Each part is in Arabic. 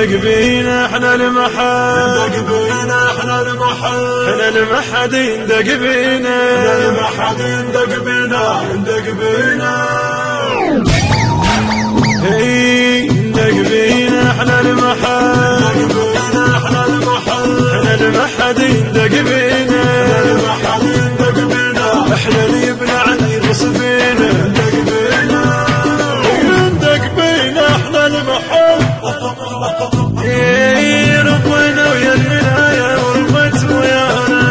ندق بينا احنا المحل، ندق بينا احنا المحل، احنا المحد ندق بينا، احنا المحد ندق بينا، ندق بينا. ندق بينا احنا المحل، ندق بينا احنا المحل، احنا المحد ندق بينا، المحد ندق بينا، احنا اللي يبنى عن يغص بينا، ندق بينا، ندق بينا احنا المحل. ربنا ويا المنايا وربت ويانا،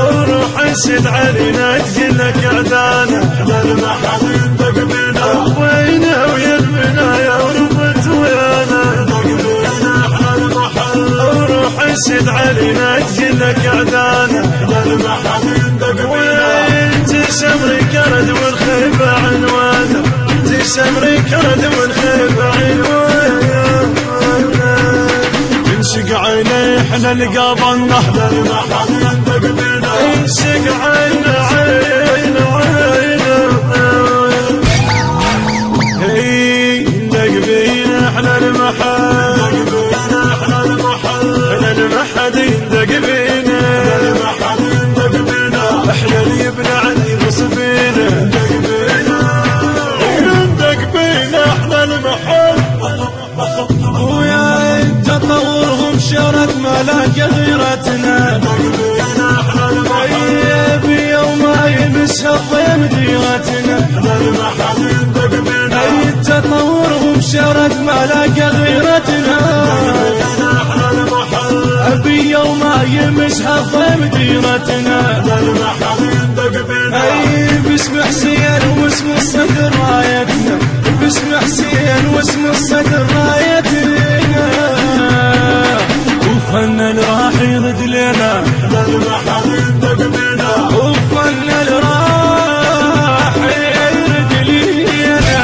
وروح انشد علينا تجلك اعدانا، احنا المحد ندق بينا، ربنا ويا المنايا وربت ويانا، ندق بينا احنا المحل، وروح انشد علينا تجلك اعدانا، احنا المحد ندق بينا. وانت امريكا رد والخيبة عنوانا، انت امريكا رد والخيبة عنوانا، انشق عيني احنا لقابلنا، احنا المحد ندق بينا، انشق عينا عينا عينا، ندق بينا احنا المحل، ندق بينا احنا المحل، احنا المحد ندق بينا، المحد ندق بينا، احنا اللي يبنى عن يغص بينا، ندق بينا، ندق بينا احنا المحل. ويا انت طورهم شرد ملاك غيرتنا، ندق بينا احنا المحل، بيوم ما يمس الضيم ديرتنا، احنا المحد ندق بينا، انت طورهم شرد ملاك غيرتنا، احنا المحل، بيوم ما يمس الضيم ديرتنا، احنا المحد ندق بينا، باسم حسين واسم الصدر رايتنا، باسم حسين واسم الصدر رايتنا، وفنن راح يرد لنا، احنا المحد ندق بينا، وفنن راح يرد لنا،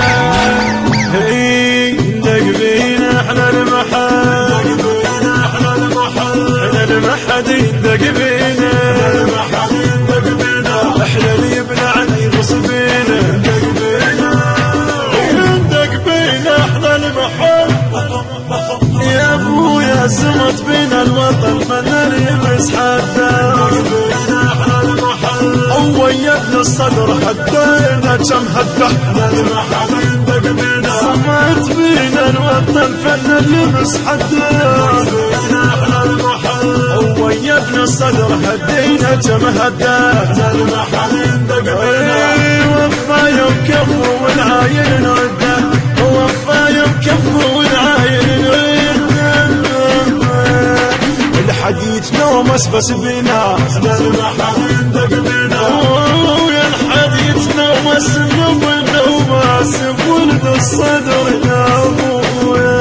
ندق بينا احنا المحل، ندق بينا احنا المحل، احنا المحد ندق بينا، المحد ندق بينا، احنا اللي يبنى عن يغص بينا، ندق بينا، ندق بينا احنا المحل. يا ابويا زمت بينا الوطن فنان يمس حدا، بينا احنا المحل، ويدنا الصدر هدينا كم هده، المحد ندق بينا، زمت بينا الوطن فنان يمس حدا، بينا احنا المحل، ويدنا الصدر هدينا كم هده، المحد ندق بينا، وفا يوم كفو والعاين رده، وفا يوم كفو والعاين رده، الحديث نومس بس بينا، المحد ندق بينا، ويا الحديث نومس نومس بولد الصدر يا ابويا،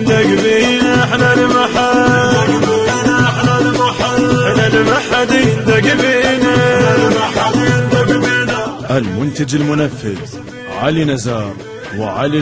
ندق بينا احنا المحل، بينا احنا المحل، احنا المحد ندق بينا، المحد ندق بينا. المنتج المنفذ علي نزار وعلي